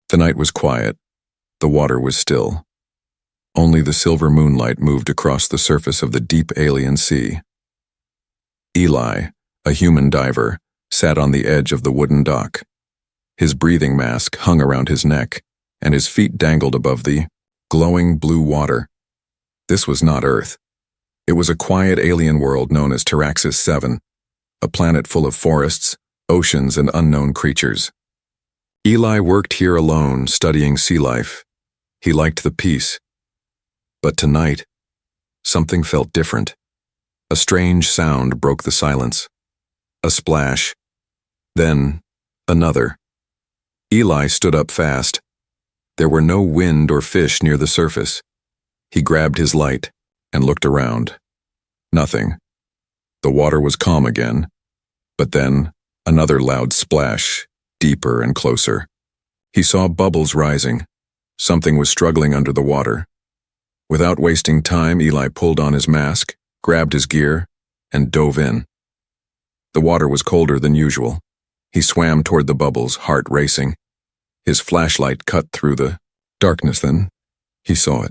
The night was quiet. The water was still. Only the silver moonlight moved across the surface of the deep alien sea. Eli, a human diver, sat on the edge of the wooden dock. His breathing mask hung around his neck, and his feet dangled above the glowing blue water. This was not Earth. It was a quiet alien world known as Taraxis 7, a planet full of forests, oceans, and unknown creatures. Eli worked here alone, studying sea life. He liked the peace. But tonight, something felt different. A strange sound broke the silence. A splash. Then, another. Eli stood up fast. There were no wind or fish near the surface. He grabbed his light and looked around. Nothing. The water was calm again. But then, another loud splash, deeper and closer. He saw bubbles rising. Something was struggling under the water. Without wasting time, Eli pulled on his mask, grabbed his gear, and dove in. The water was colder than usual. He swam toward the bubbles, heart racing. His flashlight cut through the darkness. Then he saw it.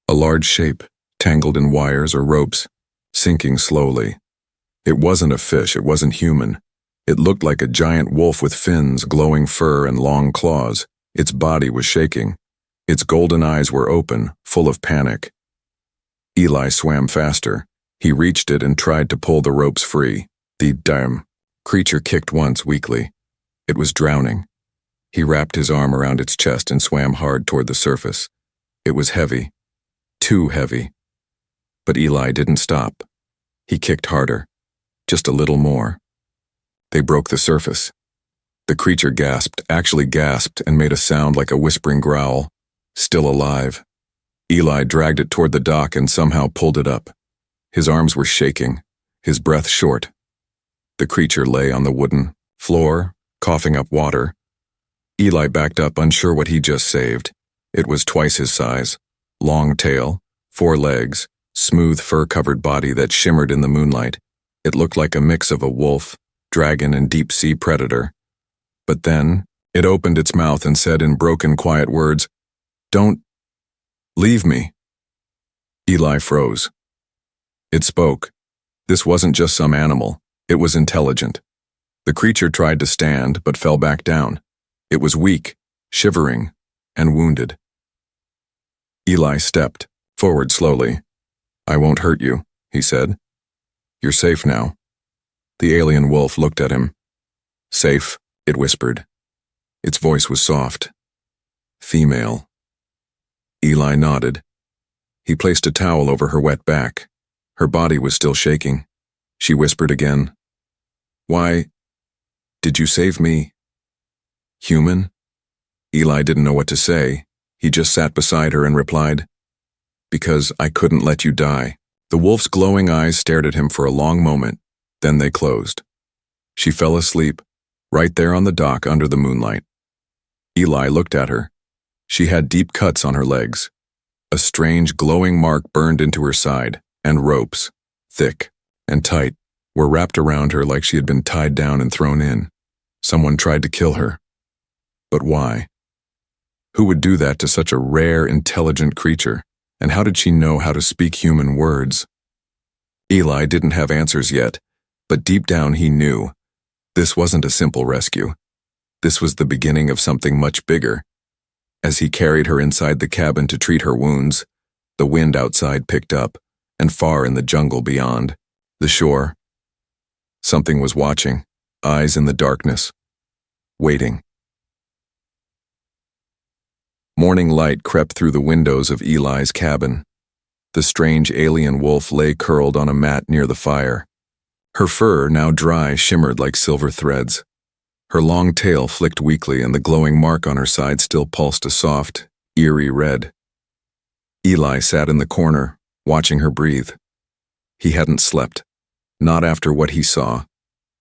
A large shape, tangled in wires or ropes, sinking slowly. It wasn't a fish, it wasn't human. It looked like a giant wolf with fins, glowing fur, and long claws. Its body was shaking. Its golden eyes were open, full of panic. Eli swam faster. He reached it and tried to pull the ropes free. The damn creature kicked once weakly. It was drowning. He wrapped his arm around its chest and swam hard toward the surface. It was heavy. Too heavy. But Eli didn't stop. He kicked harder. Just a little more. They broke the surface. The creature gasped, actually gasped, and made a sound like a whispering growl. Still alive. Eli dragged it toward the dock and somehow pulled it up. His arms were shaking, his breath short. The creature lay on the wooden floor, coughing up water. Eli backed up, unsure what he just saved. It was twice his size. Long tail, 4 legs, smooth fur-covered body that shimmered in the moonlight. It looked like a mix of a wolf, dragon, and deep-sea predator. But then, it opened its mouth and said in broken, quiet words, "Don't leave me." Eli froze. It spoke. This wasn't just some animal. It was intelligent. The creature tried to stand, but fell back down. It was weak, shivering, and wounded. Eli stepped forward slowly. "I won't hurt you," he said. "You're safe now." The alien wolf looked at him. "Safe," it whispered. Its voice was soft. "Female." Eli nodded. He placed a towel over her wet back. Her body was still shaking. She whispered again, "Why did you save me?" "Human?" Eli didn't know what to say. He just sat beside her and replied, "Because I couldn't let you die." The wolf's glowing eyes stared at him for a long moment, then they closed. She fell asleep, right there on the dock under the moonlight. Eli looked at her. She had deep cuts on her legs. A strange glowing mark burned into her side, and ropes, thick and tight, were wrapped around her like she had been tied down and thrown in. Someone tried to kill her. But why? Who would do that to such a rare, intelligent creature? And how did she know how to speak human words? Eli didn't have answers yet, but deep down he knew. This wasn't a simple rescue. This was the beginning of something much bigger. As he carried her inside the cabin to treat her wounds, the wind outside picked up, and far in the jungle beyond, the shore, something was watching, eyes in the darkness, waiting. Morning light crept through the windows of Eli's cabin. The strange alien wolf lay curled on a mat near the fire. Her fur, now dry, shimmered like silver threads. Her long tail flicked weakly, and the glowing mark on her side still pulsed a soft, eerie red. Eli sat in the corner, watching her breathe. He hadn't slept, not after what he saw,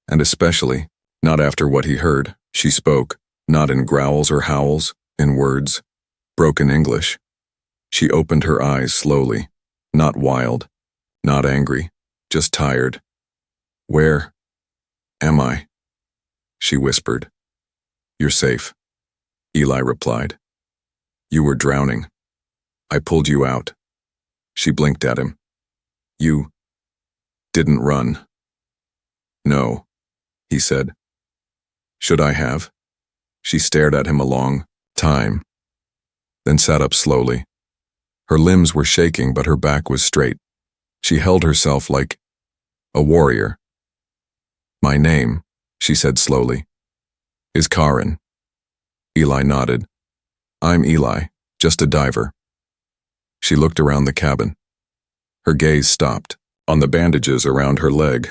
and especially not after what he heard. She spoke, not in growls or howls, in words. Broken English. She opened her eyes slowly, not wild, not angry, just tired. "Where am I?" she whispered. "You're safe." Eli replied. You were drowning. I pulled you out. She blinked at him. You didn't run. No, he said. Should I have? She stared at him a long time, then sat up slowly. Her limbs were shaking, but her back was straight. She held herself like a warrior. My name, she said slowly, is Karen. Eli nodded. I'm Eli, just a diver. She looked around the cabin. Her gaze stopped on the bandages around her leg.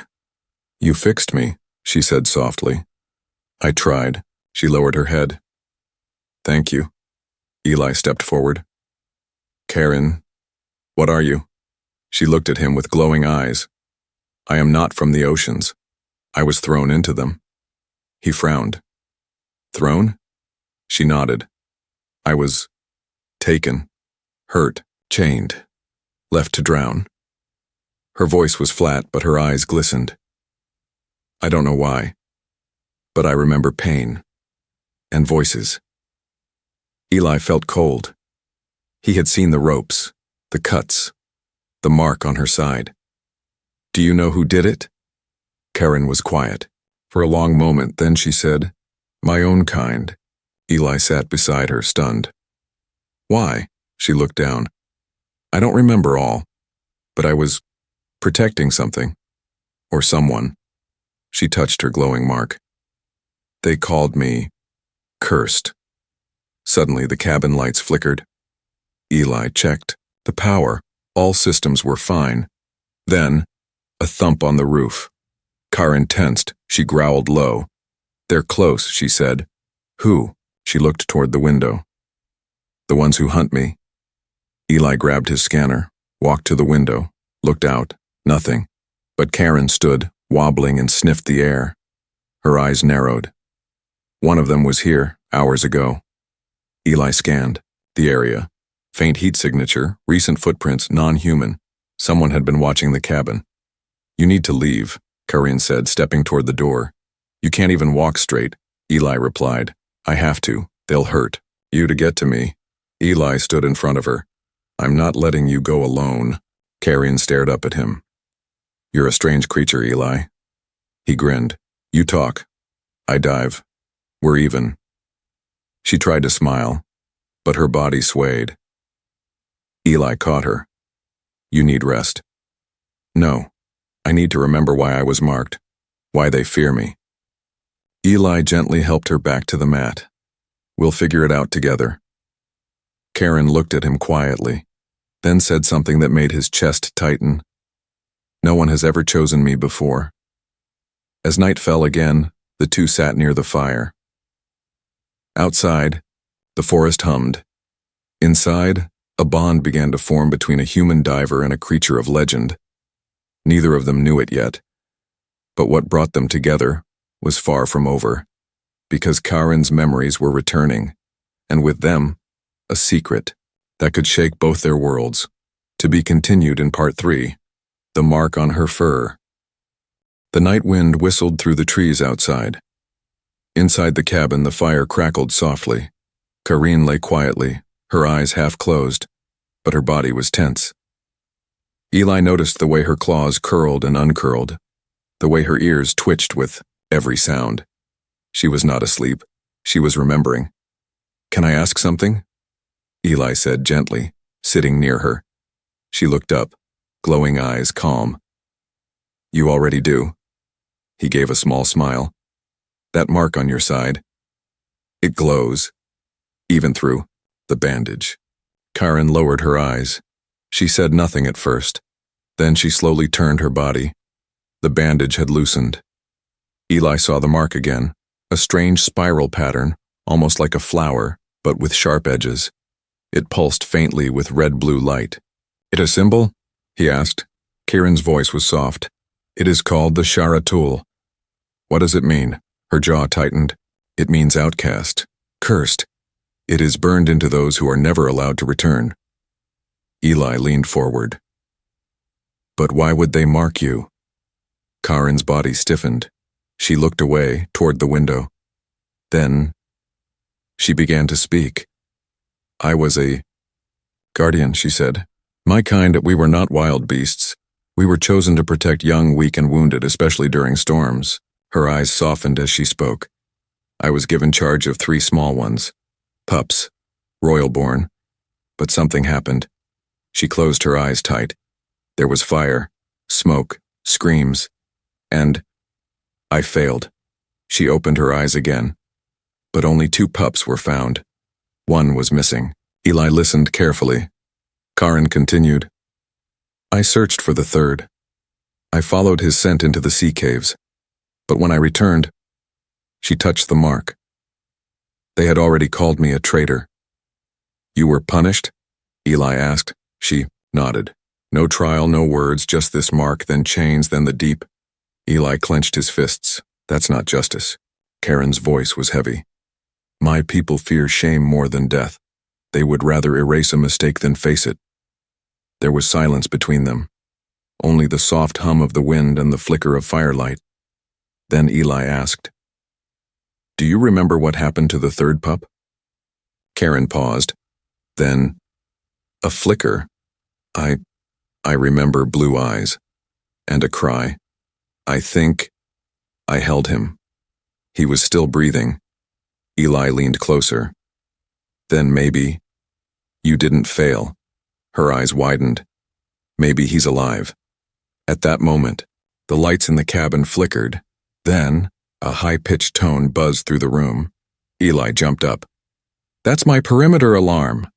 You fixed me, she said softly. I tried. She lowered her head. Thank you. Eli stepped forward. Karen, what are you? She looked at him with glowing eyes. I am not from the oceans. I was thrown into them. He frowned. Thrown? She nodded. I was taken, hurt, chained, left to drown. Her voice was flat, but her eyes glistened. I don't know why, but I remember pain and voices. Eli felt cold. He had seen the ropes, the cuts, the mark on her side. Do you know who did it? Karen was quiet. For a long moment, then she said, My own kind. Eli sat beside her, stunned. Why? She looked down. I don't remember all, but I was protecting something, or someone. She touched her glowing mark. They called me cursed. Suddenly, the cabin lights flickered. Eli checked the power. All systems were fine. Then, a thump on the roof. Karen tensed. She growled low. They're close, she said. Who? She looked toward the window. The ones who hunt me. Eli grabbed his scanner, walked to the window, looked out. Nothing. But Karen stood, wobbling, and sniffed the air. Her eyes narrowed. One of them was here, hours ago. Eli scanned the area. Faint heat signature, recent footprints, non-human. Someone had been watching the cabin. You need to leave, Karen said, stepping toward the door. You can't even walk straight, Eli replied. I have to. They'll hurt you to get to me. Eli stood in front of her. I'm not letting you go alone. Karen stared up at him. You're a strange creature, Eli. He grinned. You talk. I dive. We're even. She tried to smile, but her body swayed. Eli caught her. You need rest. No. I need to remember why I was marked, why they fear me. Eli gently helped her back to the mat. We'll figure it out together. Karen looked at him quietly, then said something that made his chest tighten. No one has ever chosen me before. As night fell again, the two sat near the fire. Outside, the forest hummed. Inside, a bond began to form between a human diver and a creature of legend. Neither of them knew it yet, but what brought them together was far from over, because Karen's memories were returning, and with them, a secret that could shake both their worlds. To be continued in Part 3, The Mark on Her Fur. The night wind whistled through the trees outside. Inside the cabin, the fire crackled softly. Karen lay quietly, her eyes half closed, but her body was tense. Eli noticed the way her claws curled and uncurled, the way her ears twitched with every sound. She was not asleep. She was remembering. Can I ask something? Eli said gently, sitting near her. She looked up, glowing eyes calm. You already do. He gave a small smile. That mark on your side. It glows, even through the bandage. Karen lowered her eyes. She said nothing at first. Then she slowly turned her body. The bandage had loosened. Eli saw the mark again, a strange spiral pattern, almost like a flower, but with sharp edges. It pulsed faintly with red-blue light. It a symbol? He asked. Karen's voice was soft. It is called the Sharatul. What does it mean? Her jaw tightened. It means outcast, cursed. It is burned into those who are never allowed to return. Eli leaned forward. But why would they mark you? Karen's body stiffened. She looked away, toward the window. Then, She began to speak. I was a guardian, she said. My kind, we were not wild beasts. We were chosen to protect young, weak, and wounded, especially during storms. Her eyes softened as she spoke. I was given charge of 3 small ones. Pups, royal-born. But something happened. She closed her eyes tight. There was fire, smoke, screams, and I failed. She opened her eyes again. But only 2 pups were found. One was missing. Eli listened carefully. Karen continued. I searched for the 3rd. I followed his scent into the sea caves. But when I returned, she touched the mark. They had already called me a traitor. You were punished? Eli asked. She nodded. No trial, no words, just this mark, then chains, then the deep. Eli clenched his fists. That's not justice. Karen's voice was heavy. My people fear shame more than death. They would rather erase a mistake than face it. There was silence between them. Only the soft hum of the wind and the flicker of firelight. Then Eli asked, Do you remember what happened to the 3rd pup? Karen paused. Then, a flicker. I remember blue eyes. And a cry. I think I held him. He was still breathing. Eli leaned closer. Then maybe you didn't fail. Her eyes widened. Maybe he's alive. At that moment, the lights in the cabin flickered. Then, a high-pitched tone buzzed through the room. Eli jumped up. That's my perimeter alarm.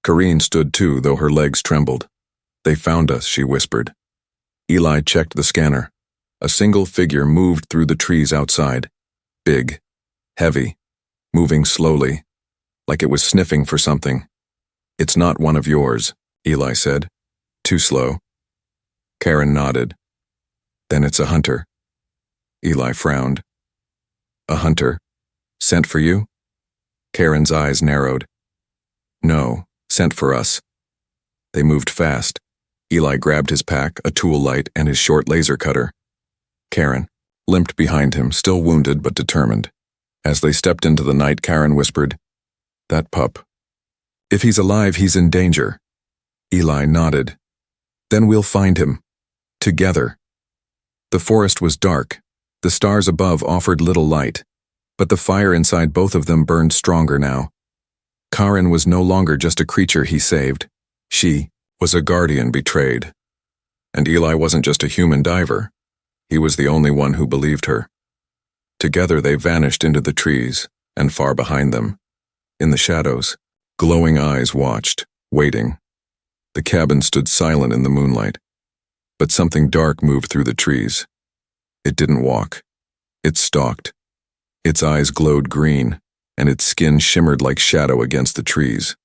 Kareen stood too, though her legs trembled. They found us, she whispered. Eli checked the scanner. A single figure moved through the trees outside. Big, heavy, moving slowly, like it was sniffing for something. It's not one of yours, Eli said. Too slow. Karen nodded. Then it's a hunter. Eli frowned. A hunter? Sent for you? Karen's eyes narrowed. No, sent for us. They moved fast. Eli grabbed his pack, a tool light, and his short laser cutter. Karen limped behind him, still wounded but determined. As they stepped into the night, Karen whispered, That pup. If he's alive, he's in danger. Eli nodded. Then we'll find him. Together. The forest was dark. The stars above offered little light, but the fire inside both of them burned stronger now. Karen was no longer just a creature he saved. She was a guardian betrayed. And Eli wasn't just a human diver. He was the only one who believed her. Together they vanished into the trees, and far behind them, in the shadows, glowing eyes watched, waiting. The cabin stood silent in the moonlight, but something dark moved through the trees. It didn't walk. It stalked. Its eyes glowed green, and its skin shimmered like shadow against the trees.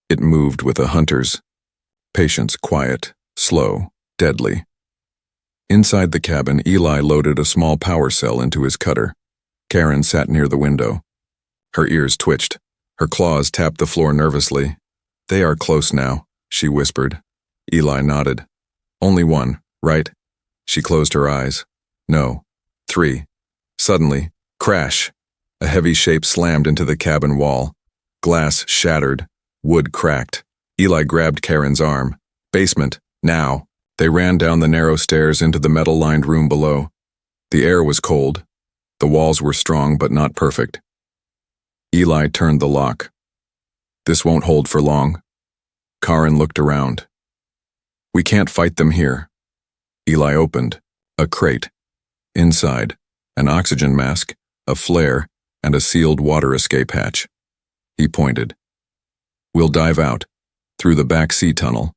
It moved with a hunter's patience, quiet, slow, deadly. Inside the cabin, Eli loaded a small power cell into his cutter. Karen sat near the window. Her ears twitched. Her claws tapped the floor nervously. They are close now, she whispered. Eli nodded. Only one, right? She closed her eyes. No. 3. Suddenly, crash. A heavy shape slammed into the cabin wall. Glass shattered. Wood cracked. Eli grabbed Karen's arm. Basement, now. They ran down the narrow stairs into the metal-lined room below. The air was cold. The walls were strong but not perfect. Eli turned the lock. This won't hold for long. Karen looked around. We can't fight them here. Eli opened. A crate. Inside, an oxygen mask, a flare, and a sealed water escape hatch. He pointed. We'll dive out, through the back sea tunnel.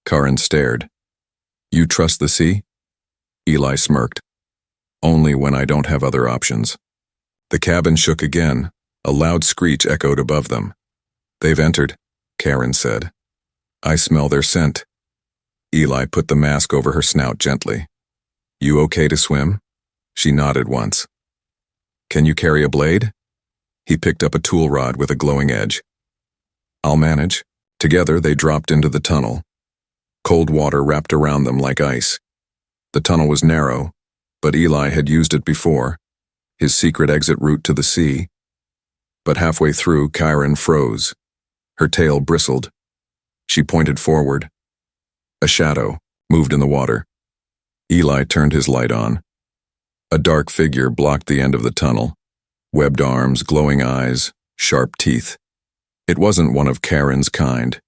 Karen stared. You trust the sea? Eli smirked. Only when I don't have other options. The cabin shook again. A loud screech echoed above them. They've entered, Karen said. I smell their scent. Eli put the mask over her snout gently. You okay to swim? She nodded once. Can you carry a blade? He picked up a tool rod with a glowing edge. I'll manage. Together they dropped into the tunnel. Cold water wrapped around them like ice. The tunnel was narrow, but Eli had used it before, his secret exit route to the sea. But halfway through, Karen froze. Her tail bristled. She pointed forward. A shadow moved in the water. Eli turned his light on. A dark figure blocked the end of the tunnel. Webbed arms, glowing eyes, sharp teeth. It wasn't one of Karen's kind.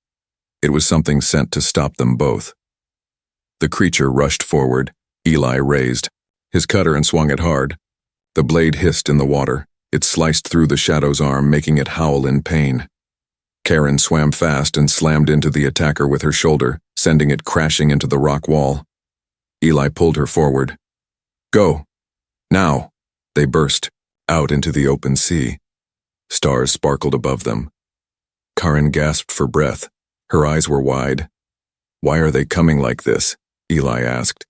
It was something sent to stop them both. The creature rushed forward. Eli raised his cutter and swung it hard. The blade hissed in the water. It sliced through the shadow's arm, making it howl in pain. Karen swam fast and slammed into the attacker with her shoulder, sending it crashing into the rock wall. Eli pulled her forward. Go! Now! They burst, out into the open sea. Stars sparkled above them. Karen gasped for breath. Her eyes were wide. Why are they coming like this? Eli asked.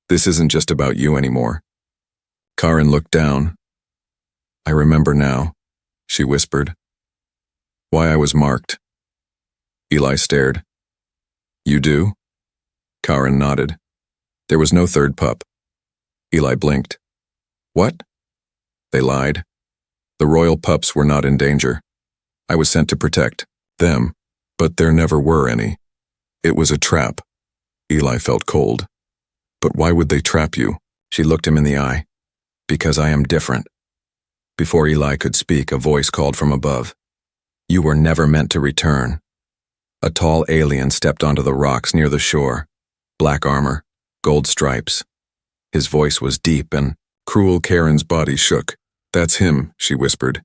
This isn't just about you anymore. Karen looked down. I remember now, she whispered. Why I was marked. Eli stared. You do? Karen nodded. There was no third pup. Eli blinked. What? They lied. The royal pups were not in danger. I was sent to protect them, but there never were any. It was a trap. Eli felt cold. But why would they trap you? She looked him in the eye. Because I am different. Before Eli could speak, a voice called from above. You were never meant to return. A tall alien stepped onto the rocks near the shore. Black armor, gold stripes. His voice was deep and cruel. Karen's body shook. That's him, she whispered.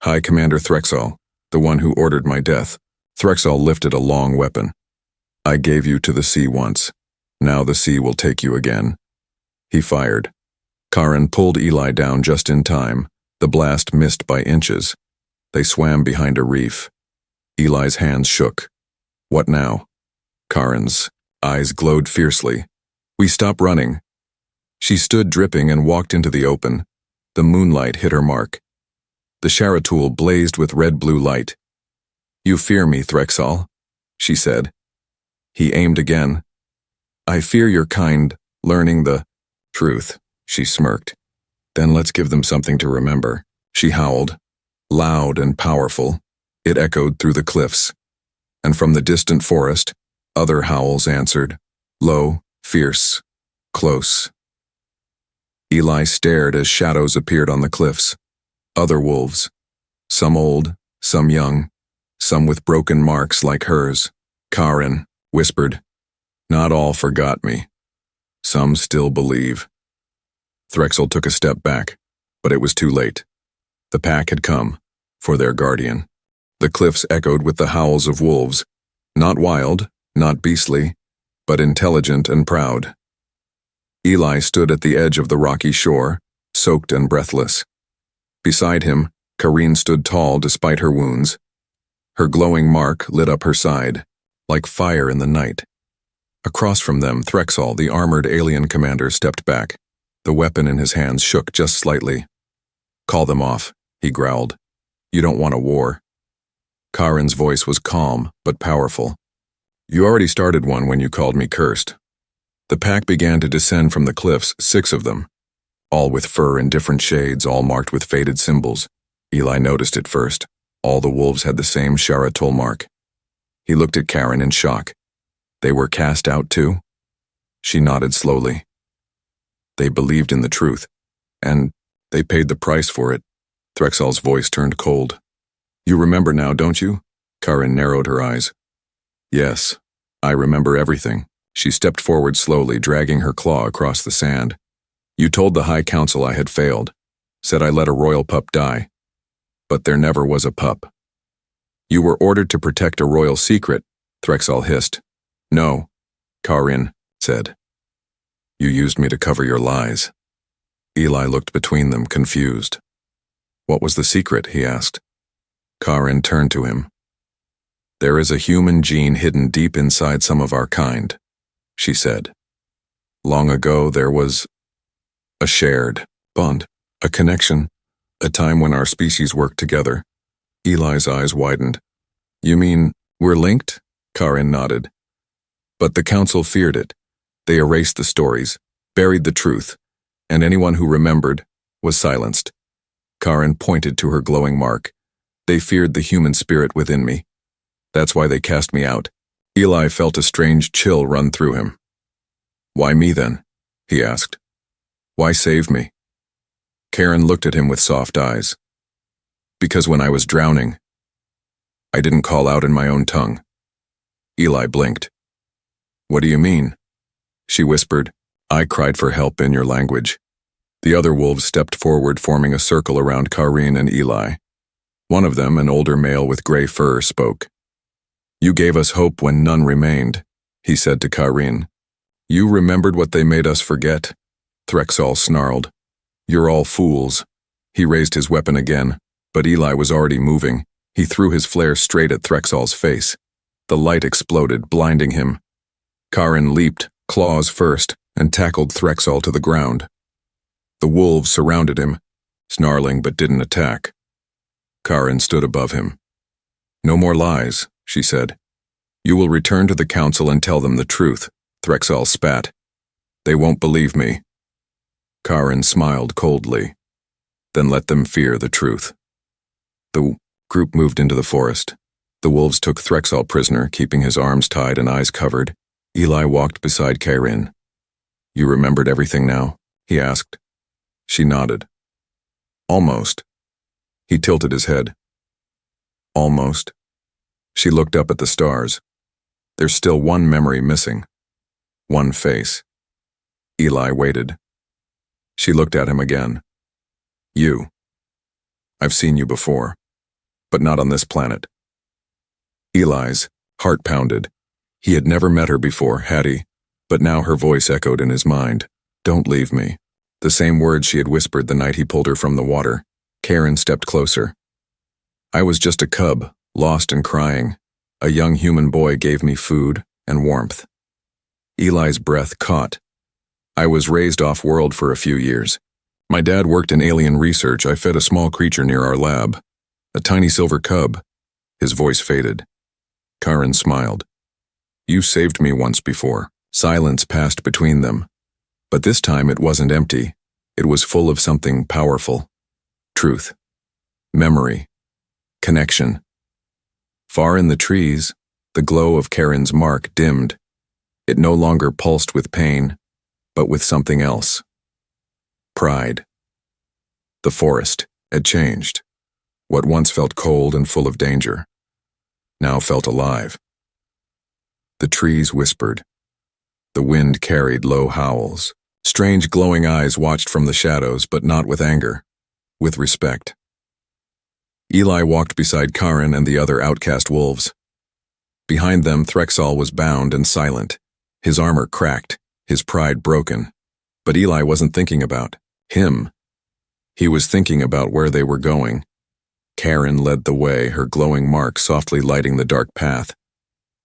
High Commander Threxall, the one who ordered my death. Threxall lifted a long weapon. I gave you to the sea once. Now the sea will take you again. He fired. Karen pulled Eli down just in time. The blast missed by inches. They swam behind a reef. Eli's hands shook. What now? Karen's eyes glowed fiercely. We stop running. She stood dripping and walked into the open. The moonlight hit her mark. The Sharatul blazed with red-blue light. You fear me, Threxall, she said. He aimed again. I fear your kind, learning the truth, she smirked. Then let's give them something to remember. She howled. Loud and powerful, it echoed through the cliffs. And from the distant forest, other howls answered. Low, fierce, close. Eli stared as shadows appeared on the cliffs. Other wolves. Some old, some young, some with broken marks like hers. Karen whispered. Not all forgot me. Some still believe. Threxall took a step back, but it was too late. The pack had come, for their guardian. The cliffs echoed with the howls of wolves, not wild, not beastly, but intelligent and proud. Eli stood at the edge of the rocky shore, soaked and breathless. Beside him, Karen stood tall despite her wounds. Her glowing mark lit up her side, like fire in the night. Across from them, Threxall, the armored alien commander, stepped back. The weapon in his hands shook just slightly. Call them off, he growled. You don't want a war. Karen's voice was calm, but powerful. You already started one when you called me cursed. The pack began to descend from the cliffs, 6 of them. All with fur in different shades, all marked with faded symbols. Eli noticed it first. All the wolves had the same Sharatul mark. He looked at Karen in shock. They were cast out too? She nodded slowly. They believed in the truth, and they paid the price for it. Threxall's voice turned cold. You remember now, don't you? Karen narrowed her eyes. Yes, I remember everything. She stepped forward slowly, dragging her claw across the sand. You told the High Council I had failed, said I let a royal pup die. But there never was a pup. You were ordered to protect a royal secret, Threxall hissed. No, Karen said. You used me to cover your lies. Eli looked between them, confused. What was the secret, he asked. Karen turned to him. There is a human gene hidden deep inside some of our kind, she said. Long ago there was a shared bond, a connection, a time when our species worked together. Eli's eyes widened. You mean we're linked? Karen nodded. But the council feared it. They erased the stories, buried the truth, and anyone who remembered was silenced. Karen pointed to her glowing mark. They feared the human spirit within me. That's why they cast me out. Eli felt a strange chill run through him. Why me then? He asked. Why save me? Karen looked at him with soft eyes. Because when I was drowning, I didn't call out in my own tongue. Eli blinked. What do you mean? She whispered. I cried for help in your language. The other wolves stepped forward, forming a circle around Karin and Eli. One of them, an older male with gray fur, spoke. You gave us hope when none remained, he said to Karin. You remembered what they made us forget, Threxall snarled. You're all fools. He raised his weapon again, but Eli was already moving. He threw his flare straight at Threxall's face. The light exploded, blinding him. Karin leaped, claws first, and tackled Threxall to the ground. The wolves surrounded him, snarling but didn't attack. Karin stood above him. No more lies, she said. You will return to the council and tell them the truth, Threxall spat. They won't believe me. Karin smiled coldly. Then let them fear the truth. The group moved into the forest. The wolves took Threxall prisoner, keeping his arms tied and eyes covered. Eli walked beside Karin. You remembered everything now? He asked. She nodded. Almost. He tilted his head. Almost. She looked up at the stars. There's still one memory missing. One face. Eli waited. She looked at him again. You. I've seen you before, but not on this planet. Eli's heart pounded. He had never met her before, had he? But now her voice echoed in his mind. Don't leave me. The same words she had whispered the night he pulled her from the water. Karen stepped closer. I was just a cub, lost and crying. A young human boy gave me food and warmth. Eli's breath caught. I was raised off-world for a few years. My dad worked in alien research. I fed a small creature near our lab. A tiny silver cub. His voice faded. Karin smiled. You saved me once before. Silence passed between them. But this time it wasn't empty. It was full of something powerful. Truth. Memory. Connection. Far in the trees, the glow of Karin's mark dimmed. It no longer pulsed with pain, but with something else. Pride. The forest had changed. What once felt cold and full of danger, now felt alive. The trees whispered. The wind carried low howls. Strange glowing eyes watched from the shadows, but not with anger, with respect. Eli walked beside Karin and the other outcast wolves. Behind them, Threxall was bound and silent, his armor cracked, his pride broken. But Eli wasn't thinking about him. He was thinking about where they were going. Karin led the way, her glowing mark softly lighting the dark path.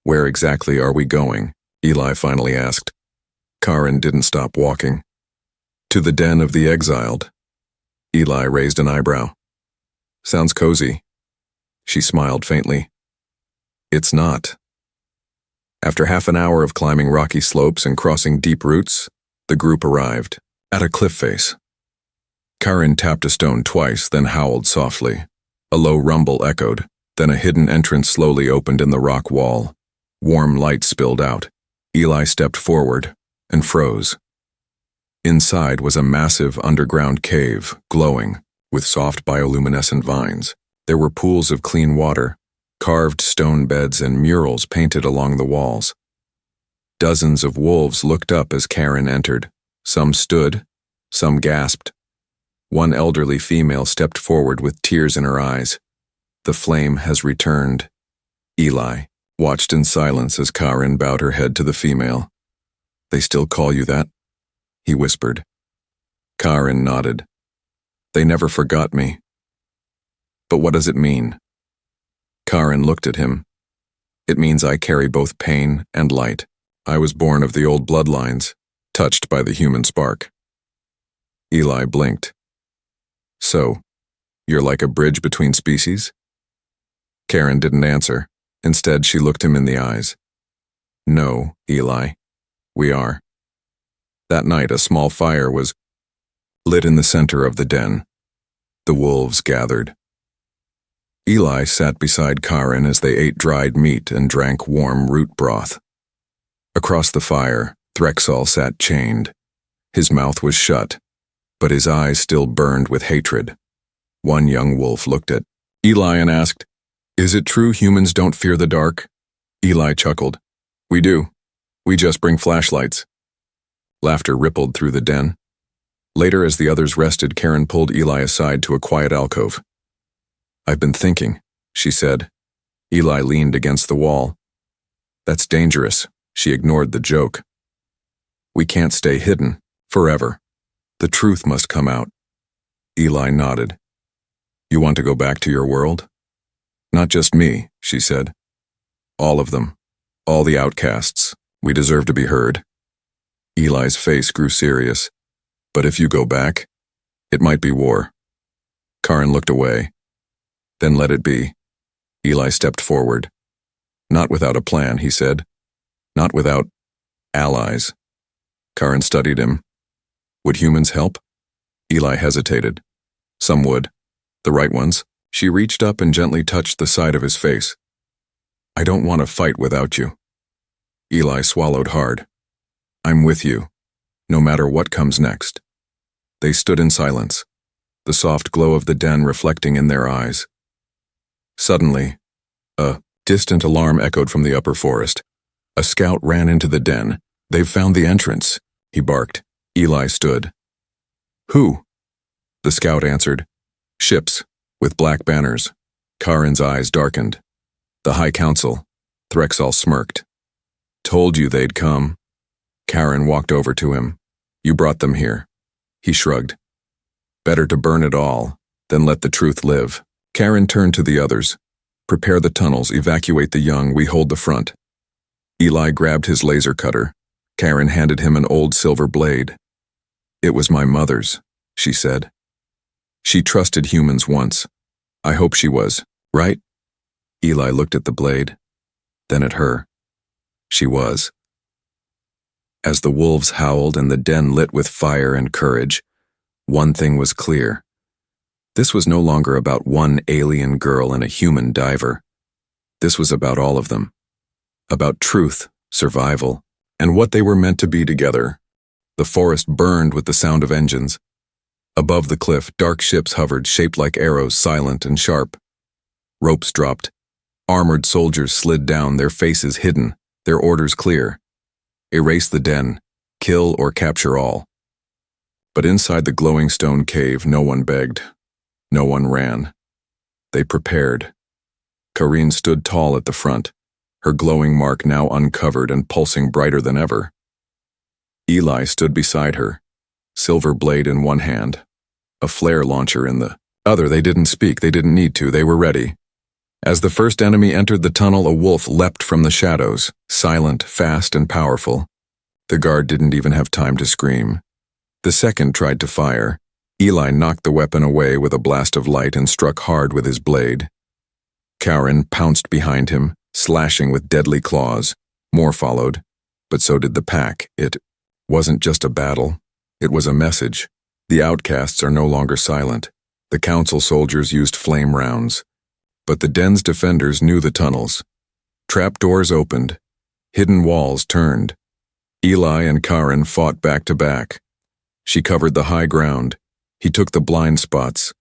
Where exactly are we going? Eli finally asked. Karin didn't stop walking. To the den of the exiled. Eli raised an eyebrow. Sounds cozy. She smiled faintly. It's not. After half an hour of climbing rocky slopes and crossing deep roots, the group arrived at a cliff face. Karin tapped a stone twice, then howled softly. A low rumble echoed, then a hidden entrance slowly opened in the rock wall. Warm light spilled out. Eli stepped forward and froze. Inside was a massive underground cave, glowing, with soft bioluminescent vines. There were pools of clean water, carved stone beds and murals painted along the walls. Dozens of wolves looked up as Karin entered. Some stood, some gasped. One elderly female stepped forward with tears in her eyes. The flame has returned. Eli watched in silence as Karin bowed her head to the female. They still call you that? He whispered. Karin nodded. They never forgot me. But what does it mean? Karin looked at him. It means I carry both pain and light. I was born of the old bloodlines, touched by the human spark. Eli blinked. So, you're like a bridge between species? Karin didn't answer. Instead, she looked him in the eyes. No, Eli. We are. That night, a small fire was lit in the center of the den. The wolves gathered. Eli sat beside Karen as they ate dried meat and drank warm root broth. Across the fire, Threxall sat chained. His mouth was shut, but his eyes still burned with hatred. One young wolf looked at Eli and asked, "Is it true humans don't fear the dark?" Eli chuckled. "We do. We just bring flashlights." Laughter rippled through the den. Later, as the others rested, Karen pulled Eli aside to a quiet alcove. "I've been thinking," she said. Eli leaned against the wall. "That's dangerous." She ignored the joke. "We can't stay hidden forever. The truth must come out." Eli nodded. "You want to go back to your world?" "Not just me," she said. "All of them. All the outcasts. We deserve to be heard." Eli's face grew serious. "But if you go back, it might be war." Karen looked away. "Then let it be." Eli stepped forward. "Not without a plan," he said. "Not without allies." Karen studied him. "Would humans help?" Eli hesitated. "Some would. The right ones." She reached up and gently touched the side of his face. "I don't want to fight without you." Eli swallowed hard. "I'm with you, no matter what comes next." They stood in silence, the soft glow of the den reflecting in their eyes. Suddenly, a distant alarm echoed from the upper forest. A scout ran into the den. "They've found the entrance," he barked. Eli stood. "Who?" The scout answered. "Ships, with black banners." Karen's eyes darkened. "The High Council." Threxall smirked. "Told you they'd come." Karen walked over to him. "You brought them here." He shrugged. "Better to burn it all, than let the truth live." Karen turned to the others. "Prepare the tunnels, evacuate the young, we hold the front." Eli grabbed his laser cutter. Karen handed him an old silver blade. "It was my mother's," she said. "She trusted humans once. I hope she was, right?" Eli looked at the blade, then at her. She was. As the wolves howled and the den lit with fire and courage, one thing was clear. This was no longer about one alien girl and a human diver. This was about all of them. About truth, survival, and what they were meant to be together. The forest burned with the sound of engines. Above the cliff, dark ships hovered, shaped like arrows, silent and sharp. Ropes dropped. Armored soldiers slid down, their faces hidden, their orders clear. Erase the den, kill or capture all. But inside the glowing stone cave, no one begged. No one ran. They prepared. Karine stood tall at the front, her glowing mark now uncovered and pulsing brighter than ever. Eli stood beside her, silver blade in one hand, a flare launcher in the other. They didn't speak, they didn't need to, they were ready. As the first enemy entered the tunnel, a wolf leapt from the shadows, silent, fast, and powerful. The guard didn't even have time to scream. The second tried to fire. Eli knocked the weapon away with a blast of light and struck hard with his blade. Karen pounced behind him, slashing with deadly claws. More followed, but so did the pack. It wasn't just a battle, it was a message. The outcasts are no longer silent. The council soldiers used flame rounds. But the den's defenders knew the tunnels. Trapdoors opened. Hidden walls turned. Eli and Karen fought back to back. She covered the high ground. He took the blind spots.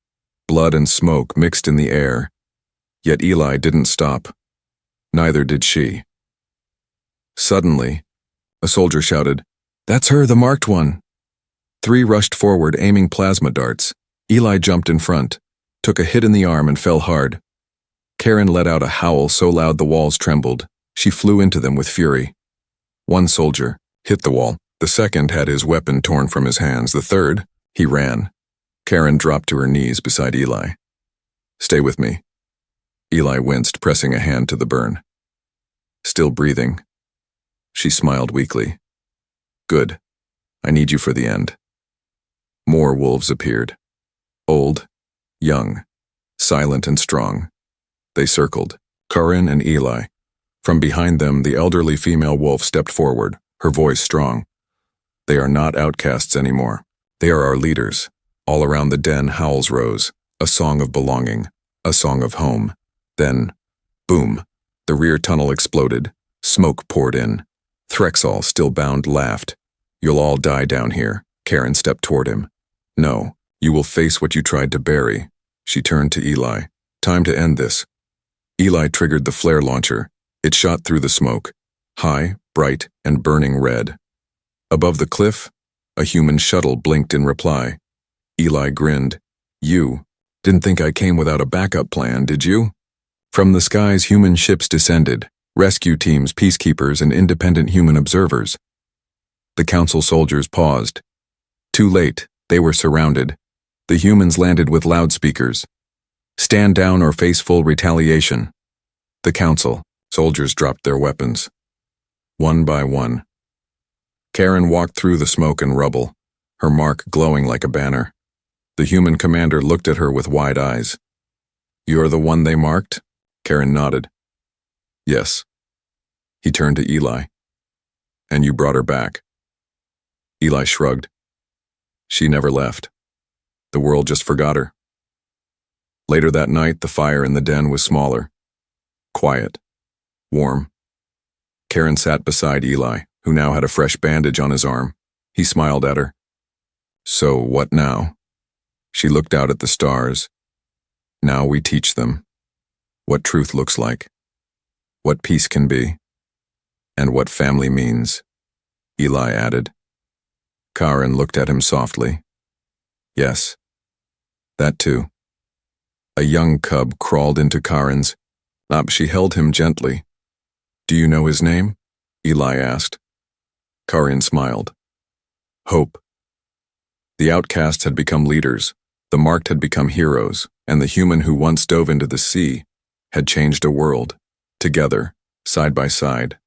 Blood and smoke mixed in the air. Yet Eli didn't stop. Neither did she. Suddenly, a soldier shouted, "That's her, the marked one!" 3 rushed forward, aiming plasma darts. Eli jumped in front, took a hit in the arm and fell hard. Karen let out a howl so loud the walls trembled. She flew into them with fury. One soldier hit the wall. The second had his weapon torn from his hands. The third, he ran. Karen dropped to her knees beside Eli. "Stay with me." Eli winced, pressing a hand to the burn. "Still breathing." She smiled weakly. "Good. I need you for the end." More wolves appeared. Old, young, silent and strong. They circled, Karen and Eli. From behind them, the elderly female wolf stepped forward, her voice strong. "They are not outcasts anymore. They are our leaders." All around the den, howls rose, a song of belonging, a song of home. Then, boom, the rear tunnel exploded. Smoke poured in. Threxall, still bound, laughed. "You'll all die down here." Karen stepped toward him. "No, you will face what you tried to bury." She turned to Eli. "Time to end this." Eli triggered the flare launcher. It shot through the smoke, high, bright, and burning red. Above the cliff, a human shuttle blinked in reply. Eli grinned. "You didn't think I came without a backup plan, did you?" From the skies, human ships descended, rescue teams, peacekeepers, and independent human observers. The council soldiers paused. Too late, they were surrounded. The humans landed with loudspeakers. "Stand down or face full retaliation." The council soldiers dropped their weapons. One by one. Karen walked through the smoke and rubble, her mark glowing like a banner. The human commander looked at her with wide eyes. "You're the one they marked?" Karen nodded. "Yes." He turned to Eli. "And you brought her back?" Eli shrugged. "She never left. The world just forgot her." Later that night, the fire in the den was smaller. Quiet. Warm. Karen sat beside Eli, who now had a fresh bandage on his arm. He smiled at her. "So what now?" She looked out at the stars. "Now we teach them what truth looks like, what peace can be, and what family means," Eli added. Karen looked at him softly. "Yes, that too." A young cub crawled into Karen's lap. She held him gently. "Do you know his name?" Eli asked. Karen smiled. "Hope." The outcasts had become leaders, the marked had become heroes, and the human who once dove into the sea had changed a world, together, side by side.